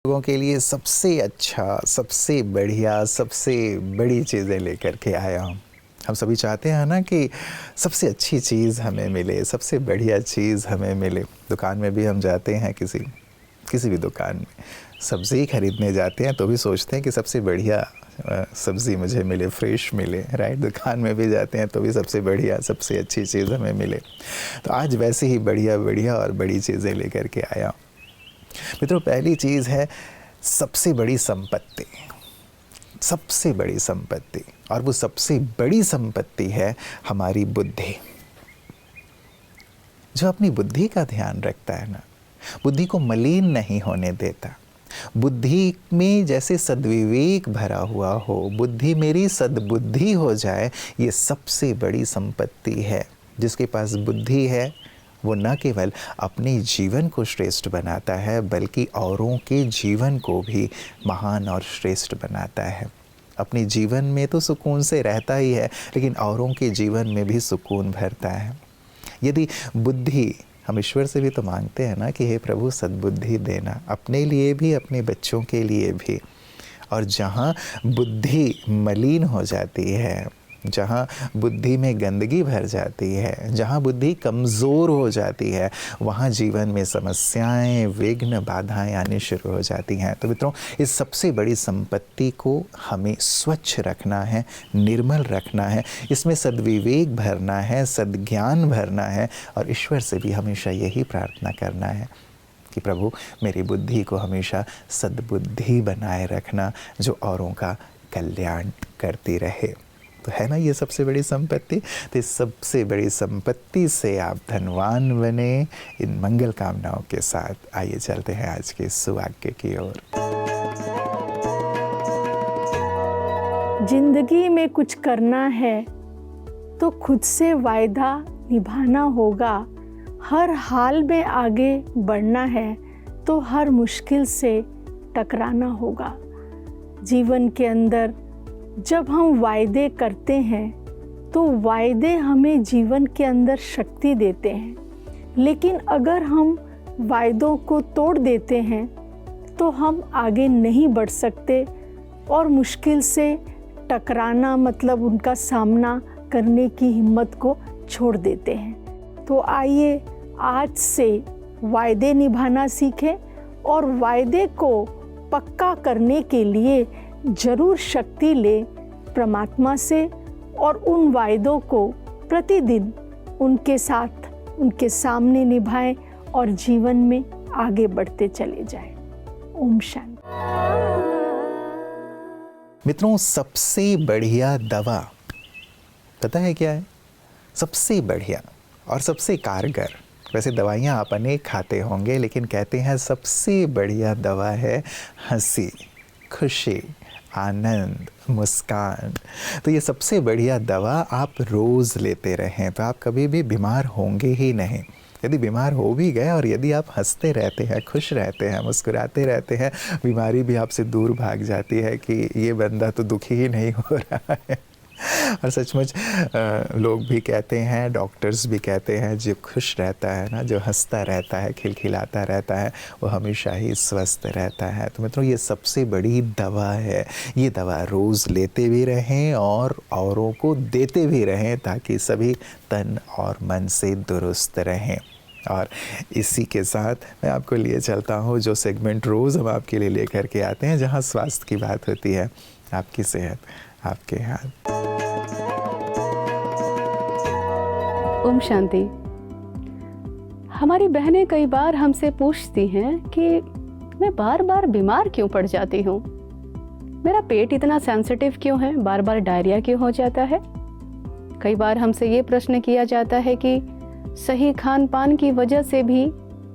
लोगों के लिए सबसे अच्छा, सबसे बढ़िया, सबसे बड़ी चीज़ें लेकर के आया हूँ। हम सभी चाहते हैं ना कि सबसे अच्छी चीज़ हमें मिले, सबसे बढ़िया चीज़ हमें मिले। दुकान में भी हम जाते हैं, किसी भी दुकान में सब्ज़ी खरीदने जाते हैं तो भी सोचते हैं कि सबसे बढ़िया सब्ज़ी मुझे मिले, फ्रेश मिले, राइट। दुकान में भी जाते हैं तो भी सबसे बढ़िया, सबसे अच्छी चीज़ हमें मिले। तो आज वैसे ही बढ़िया और बड़ी चीज़ें लेकर के आया हूँ। मित्रों, पहली चीज़ है सबसे बड़ी संपत्ति। सबसे बड़ी संपत्ति, और वो सबसे बड़ी संपत्ति है हमारी बुद्धि। जो अपनी बुद्धि का ध्यान रखता है ना, बुद्धि को मलिन नहीं होने देता, बुद्धि में जैसे सद्विवेक भरा हुआ हो, बुद्धि मेरी सद्बुद्धि हो जाए, ये सबसे बड़ी संपत्ति है। जिसके पास बुद्धि है वो न केवल अपने जीवन को श्रेष्ठ बनाता है, बल्कि औरों के जीवन को भी महान और श्रेष्ठ बनाता है। अपने जीवन में तो सुकून से रहता ही है, लेकिन औरों के जीवन में भी सुकून भरता है। यदि बुद्धि, हम ईश्वर से भी तो मांगते हैं ना कि हे प्रभु सद्बुद्धि देना, अपने लिए भी, अपने बच्चों के लिए भी। और जहाँ बुद्धि मलिन हो जाती है, जहाँ बुद्धि में गंदगी भर जाती है, जहाँ बुद्धि कमज़ोर हो जाती है, वहाँ जीवन में समस्याएं, विघ्न, बाधाएं आनी शुरू हो जाती हैं। तो मित्रों, इस सबसे बड़ी संपत्ति को हमें स्वच्छ रखना है, निर्मल रखना है, इसमें सद्विवेक भरना है, सद्ज्ञान भरना है, और ईश्वर से भी हमेशा यही प्रार्थना करना है कि प्रभु मेरी बुद्धि को हमेशा सद्बुद्धि बनाए रखना, जो औरों का कल्याण करती रहे। तो है ना ये सबसे बड़ी संपत्ति। तो इस सबसे बड़ी संपत्ति से आप धनवान बने। इन मंगल कामनाओं के साथ आइए चलते हैं आज के सुवाक्य की ओर। जिंदगी में कुछ करना है तो खुद से वायदा निभाना होगा। हर हाल में आगे बढ़ना है तो हर मुश्किल से टकराना होगा। जीवन के अंदर जब हम वायदे करते हैं तो वायदे हमें जीवन के अंदर शक्ति देते हैं, लेकिन अगर हम वायदों को तोड़ देते हैं तो हम आगे नहीं बढ़ सकते और मुश्किल से टकराना मतलब उनका सामना करने की हिम्मत को छोड़ देते हैं। तो आइए आज से वायदे निभाना सीखें और वायदे को पक्का करने के लिए जरूर शक्ति ले परमात्मा से, और उन वायदों को प्रतिदिन उनके साथ, उनके सामने निभाएं और जीवन में आगे बढ़ते चले जाएं। ओम शांति। मित्रों, सबसे बढ़िया दवा पता है क्या है? सबसे बढ़िया और सबसे कारगर। वैसे दवाइयाँ आप अनेक खाते होंगे, लेकिन कहते हैं सबसे बढ़िया दवा है हंसी, खुशी, आनंद, मुस्कान। तो ये सबसे बढ़िया दवा आप रोज़ लेते रहें तो आप कभी भी बीमार होंगे ही नहीं। यदि बीमार हो भी गए और यदि आप हंसते रहते हैं, खुश रहते हैं, मुस्कुराते रहते हैं, बीमारी भी आपसे दूर भाग जाती है कि ये बंदा तो दुखी ही नहीं हो रहा है। और सचमुच लोग भी कहते हैं, डॉक्टर्स भी कहते हैं, जो खुश रहता है ना, जो हंसता रहता है, खिलखिलाता रहता है, वो हमेशा ही स्वस्थ रहता है। तो मित्रों, ये सबसे बड़ी दवा है। ये दवा रोज़ लेते भी रहें और औरों को देते भी रहें, ताकि सभी तन और मन से दुरुस्त रहें। और इसी के साथ मैं आपको लिए चलता हूँ जो सेगमेंट रोज़ हम आपके लिए लेकर के आते हैं, जहाँ स्वास्थ्य की बात होती है। आपकी सेहत आपके हाथ। ओम शांति। हमारी बहनें कई बार हमसे पूछती हैं कि मैं बार बार बीमार क्यों पड़ जाती हूँ, मेरा पेट इतना सेंसिटिव क्यों है, बार बार डायरिया क्यों हो जाता है। कई बार हमसे ये प्रश्न किया जाता है कि सही खान पान की वजह से भी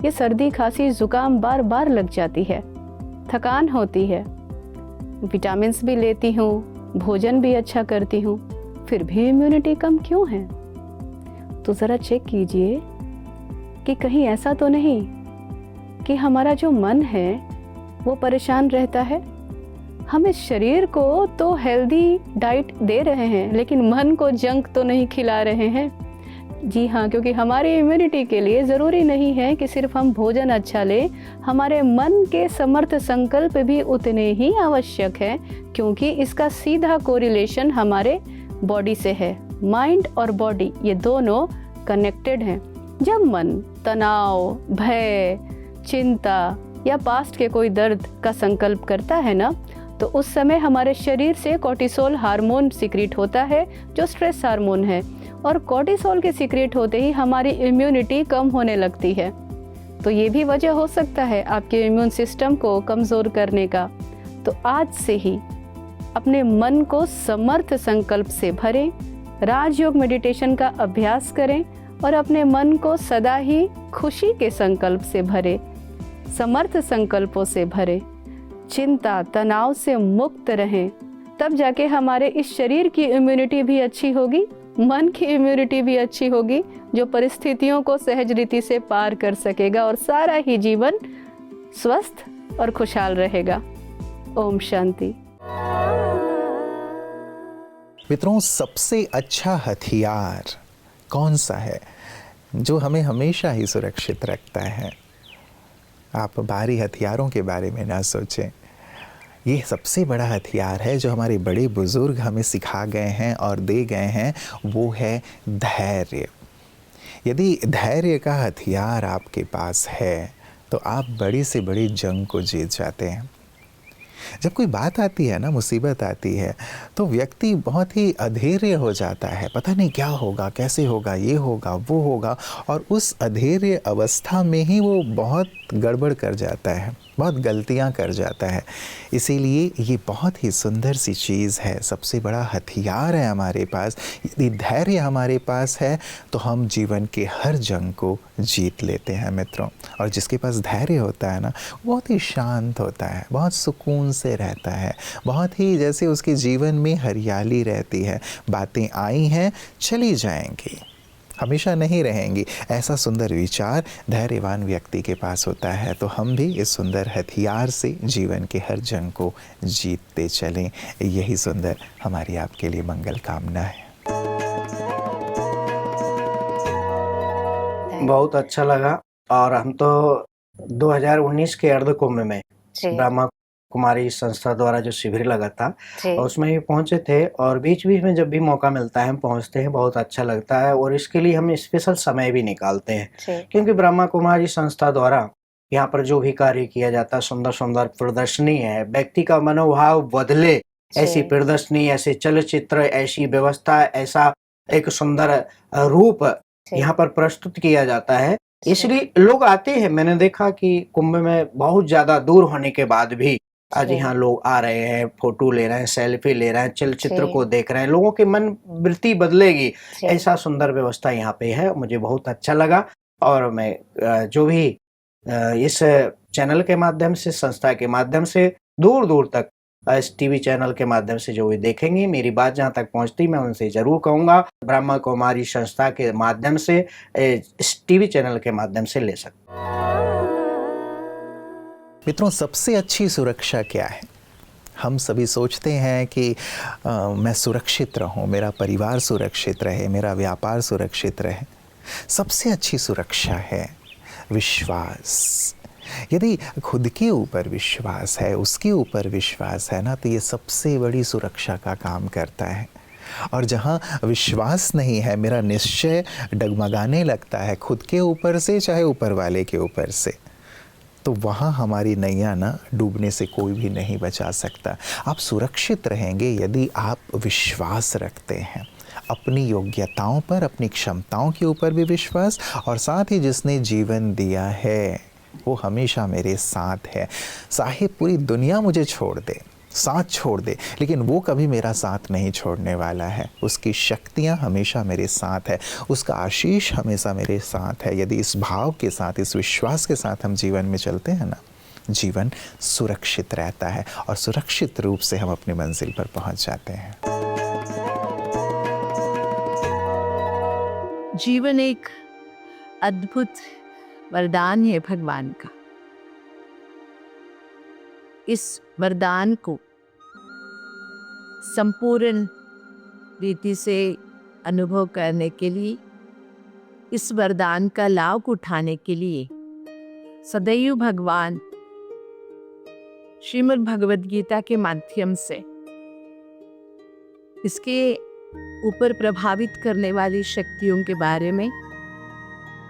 ये सर्दी, खांसी, जुकाम बार बार लग जाती है, थकान होती है, विटामिन भी लेती हूँ, भोजन भी अच्छा करती हूँ, फिर भी इम्यूनिटी कम क्यों है। तो ज़रा चेक कीजिए कि कहीं ऐसा तो नहीं कि हमारा जो मन है वो परेशान रहता है। हम इस शरीर को तो हेल्दी डाइट दे रहे हैं, लेकिन मन को जंक तो नहीं खिला रहे हैं। जी हाँ, क्योंकि हमारी इम्यूनिटी के लिए ज़रूरी नहीं है कि सिर्फ हम भोजन अच्छा लें, हमारे मन के समर्थ संकल्प भी उतने ही आवश्यक हैं, क्योंकि इसका सीधा कोरिलेशन हमारे बॉडी से है। माइंड और बॉडी ये दोनों कनेक्टेड हैं। जब मन तनाव, भय, चिंता या पास्ट के कोई दर्द का संकल्प करता है ना, तो उस समय हमारे शरीर से कोर्टिसोल हार्मोन सीक्रेट होता है, जो स्ट्रेस हार्मोन है, और कोर्टिसोल के सीक्रेट होते ही हमारी इम्यूनिटी कम होने लगती है। तो ये भी वजह हो सकता है आपके इम्यून सिस्टम को कमज़ोर करने का। तो आज से ही अपने मन को समर्थ संकल्प से भरें, राजयोग मेडिटेशन का अभ्यास करें और अपने मन को सदा ही खुशी के संकल्प से भरें, समर्थ संकल्पों से भरें, चिंता तनाव से मुक्त रहें। तब जाके हमारे इस शरीर की इम्यूनिटी भी अच्छी होगी, मन की इम्यूनिटी भी अच्छी होगी, जो परिस्थितियों को सहज रीति से पार कर सकेगा और सारा ही जीवन स्वस्थ और खुशहाल रहेगा। ओम शांति। मित्रों, सबसे अच्छा हथियार कौन सा है जो हमें हमेशा ही सुरक्षित रखता है? आप बाहरी हथियारों के बारे में ना सोचें। ये सबसे बड़ा हथियार है जो हमारे बड़े बुजुर्ग हमें सिखा गए हैं और दे गए हैं, वो है धैर्य। यदि धैर्य का हथियार आपके पास है तो आप बड़ी से बड़ी जंग को जीत जाते हैं। जब कोई बात आती है ना, मुसीबत आती है, तो व्यक्ति बहुत ही अधैर्य हो जाता है, पता नहीं क्या होगा, कैसे होगा, ये होगा, वो होगा, और उस अधैर्य अवस्था में ही वो बहुत गड़बड़ कर जाता है, बहुत गलतियां कर जाता है। इसीलिए ये बहुत ही सुंदर सी चीज़ है, सबसे बड़ा हथियार है हमारे पास। यदि धैर्य हमारे पास है तो हम जीवन के हर जंग को जीत लेते हैं मित्रों। और जिसके पास धैर्य होता है ना, बहुत ही शांत होता है, बहुत सुकून से रहता है, बहुत ही जैसे उसके जीवन में हरियाली रहती है। बातें आई हैं, चली जाएंगी, हमेशा नहीं रहेंगी। ऐसा सुंदर विचार धैर्यवान व्यक्ति के पास होता है। तो हम भी इस सुंदर हथियार से जीवन के हर जंग को जीतते चलें। यही सुंदर हमारी आपके लिए मंगल कामना है। बहुत अच्छा लगा। और हम तो 2019 के अर्ध कुंभ में ब्रह्मा कुमारी संस्था द्वारा जो शिविर लगा था और उसमें भी पहुंचे थे, और बीच बीच में जब भी मौका मिलता है हम पहुंचते हैं, बहुत अच्छा लगता है। और इसके लिए हम स्पेशल समय भी निकालते हैं, क्योंकि ब्रह्मा कुमारी संस्था द्वारा यहाँ पर जो भी कार्य किया जाता है, सुंदर सुंदर प्रदर्शनी है, व्यक्ति का मनोभाव बदले ऐसी प्रदर्शनी, ऐसे चलचित्र, ऐसी व्यवस्था, ऐसा एक सुंदर रूप यहाँ पर प्रस्तुत किया जाता है। इसलिए लोग आते हैं। मैंने देखा कि कुंभ में बहुत ज्यादा दूर होने के बाद भी आज यहाँ लोग आ रहे हैं, फोटो ले रहे हैं, सेल्फी ले रहे हैं, चलचित्र को देख रहे हैं। लोगों की मन वृत्ति बदलेगी, ऐसा सुंदर व्यवस्था यहाँ पे है। मुझे बहुत अच्छा लगा। और मैं जो भी इस चैनल के माध्यम से, संस्था के माध्यम से, दूर दूर तक इस टीवी चैनल के माध्यम से जो भी देखेंगे, मेरी बात जहाँ तक पहुँचती, मैं उनसे जरूर कहूँगा ब्रह्मा कुमारी संस्था के माध्यम से, इस टीवी चैनल के माध्यम से ले सकते। मित्रों, सबसे अच्छी सुरक्षा क्या है? हम सभी सोचते हैं कि मैं सुरक्षित रहूं, मेरा परिवार सुरक्षित रहे, मेरा व्यापार सुरक्षित रहे। सबसे अच्छी सुरक्षा है विश्वास। यदि खुद के ऊपर विश्वास है, उसके ऊपर विश्वास है ना, तो ये सबसे बड़ी सुरक्षा का काम करता है। और जहाँ विश्वास नहीं है, मेरा निश्चय डगमगाने लगता है खुद के ऊपर से, चाहे ऊपर वाले के ऊपर से, तो वहाँ हमारी नैया ना डूबने से कोई भी नहीं बचा सकता। आप सुरक्षित रहेंगे यदि आप विश्वास रखते हैं अपनी योग्यताओं पर, अपनी क्षमताओं के ऊपर भी विश्वास, और साथ ही जिसने जीवन दिया है वो हमेशा मेरे साथ है। चाहे पूरी दुनिया मुझे छोड़ दे, साथ छोड़ दे, लेकिन वो कभी मेरा साथ नहीं छोड़ने वाला है। उसकी शक्तियाँ हमेशा मेरे साथ है, उसका आशीष हमेशा मेरे साथ है। यदि इस भाव के साथ, इस विश्वास के साथ हम जीवन में चलते हैं ना, जीवन सुरक्षित रहता है और सुरक्षित रूप से हम अपनी मंजिल पर पहुंच जाते हैं। जीवन एक अद्भुत वरदान है भगवान का। इस वरदान को संपूर्ण रीति से अनुभव करने के लिए इस वरदान का लाभ उठाने के लिए सदैव भगवान श्रीमद् भगवद गीता के माध्यम से इसके ऊपर प्रभावित करने वाली शक्तियों के बारे में,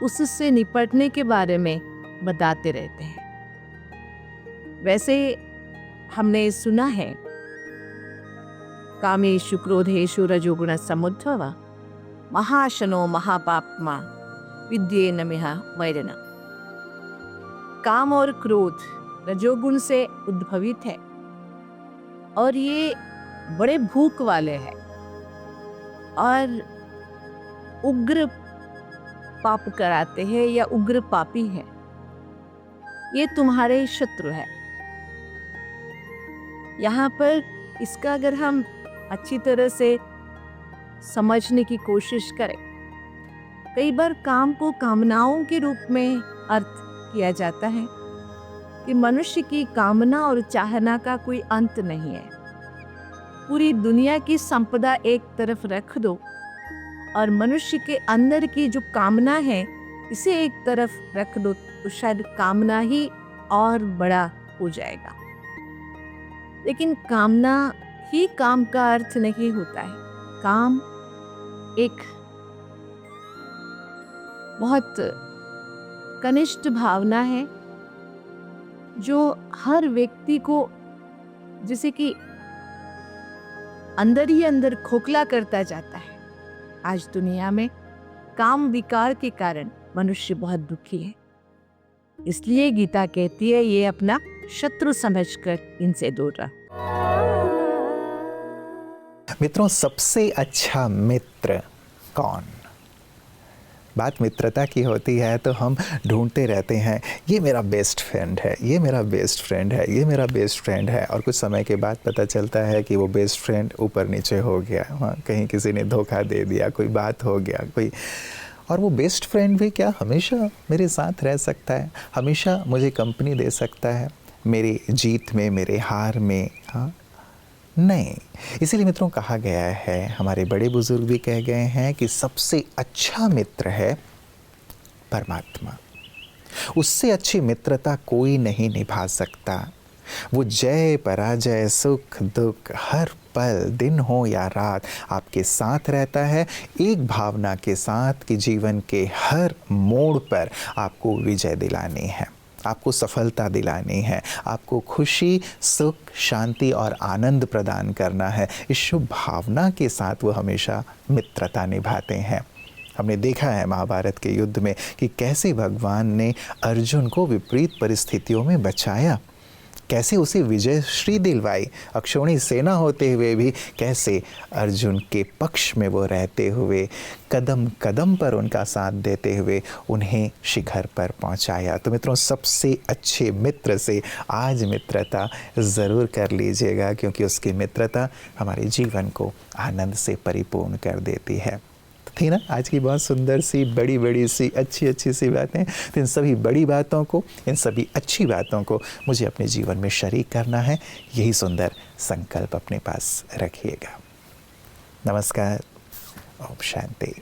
उससे निपटने के बारे में बताते रहते हैं। वैसे हमने सुना है कामेषु क्रोधेषु रजोगुण समुद्भव महाशनो महापाप्मा विद्येन मिह वैरिणा। काम और क्रोध रजोगुण से उद्भवित है और ये बड़े भूख वाले हैं और उग्र पाप कराते हैं या उग्र पापी है। ये तुम्हारे शत्रु है। यहाँ पर इसका अगर हम अच्छी तरह से समझने की कोशिश करें, कई बार काम को कामनाओं के रूप में अर्थ किया जाता है कि मनुष्य की कामना और चाहना का कोई अंत नहीं है। पूरी दुनिया की संपदा एक तरफ रख दो और मनुष्य के अंदर की जो कामना है इसे एक तरफ रख दो तो शायद कामना ही और बड़ा हो जाएगा। लेकिन कामना ही काम का अर्थ नहीं होता है। काम एक बहुत कनिष्ठ भावना है जो हर व्यक्ति को जैसे कि अंदर ही अंदर खोखला करता जाता है। आज दुनिया में काम विकार के कारण मनुष्य बहुत दुखी है। इसलिए गीता कहती है ये अपना शत्रु समझकर इनसे दूर रहो। मित्रों, सबसे अच्छा मित्र कौन? बात मित्रता की होती है तो हम ढूंढते रहते हैं, ये मेरा बेस्ट फ्रेंड है, ये मेरा बेस्ट फ्रेंड है, ये मेरा बेस्ट फ्रेंड है। और कुछ समय के बाद पता चलता है कि वो बेस्ट फ्रेंड ऊपर नीचे हो गया, हाँ, कहीं किसी ने धोखा दे दिया, कोई बात हो गया, कोई। और वो बेस्ट फ्रेंड भी क्या हमेशा मेरे साथ रह सकता है, हमेशा मुझे कंपनी दे सकता है मेरी जीत में, मेरे हार में? हाँ, नहीं। इसीलिए मित्रों कहा गया है, हमारे बड़े बुजुर्ग भी कह गए हैं कि सबसे अच्छा मित्र है परमात्मा। उससे अच्छी मित्रता कोई नहीं निभा सकता। वो जय पराजय, सुख दुख, हर पल, दिन हो या रात, आपके साथ रहता है एक भावना के साथ कि जीवन के हर मोड़ पर आपको विजय दिलानी है, आपको सफलता दिलानी है, आपको खुशी, सुख, शांति और आनंद प्रदान करना है। इस शुभ भावना के साथ वो हमेशा मित्रता निभाते हैं। हमने देखा है महाभारत के युद्ध में कि कैसे भगवान ने अर्जुन को विपरीत परिस्थितियों में बचाया, कैसे उसे विजय श्री दिलवाई। अक्षौणी सेना होते हुए भी कैसे अर्जुन के पक्ष में वो रहते हुए, कदम कदम पर उनका साथ देते हुए उन्हें शिखर पर पहुंचाया। तो मित्रों, सबसे अच्छे मित्र से आज मित्रता ज़रूर कर लीजिएगा, क्योंकि उसकी मित्रता हमारे जीवन को आनंद से परिपूर्ण कर देती है। थी ना आज की बहुत सुंदर सी, बड़ी बड़ी सी, अच्छी अच्छी सी बातें। तो इन सभी बड़ी बातों को, इन सभी अच्छी बातों को मुझे अपने जीवन में शरीक करना है, यही सुंदर संकल्प अपने पास रखिएगा। नमस्कार, ओम शांति।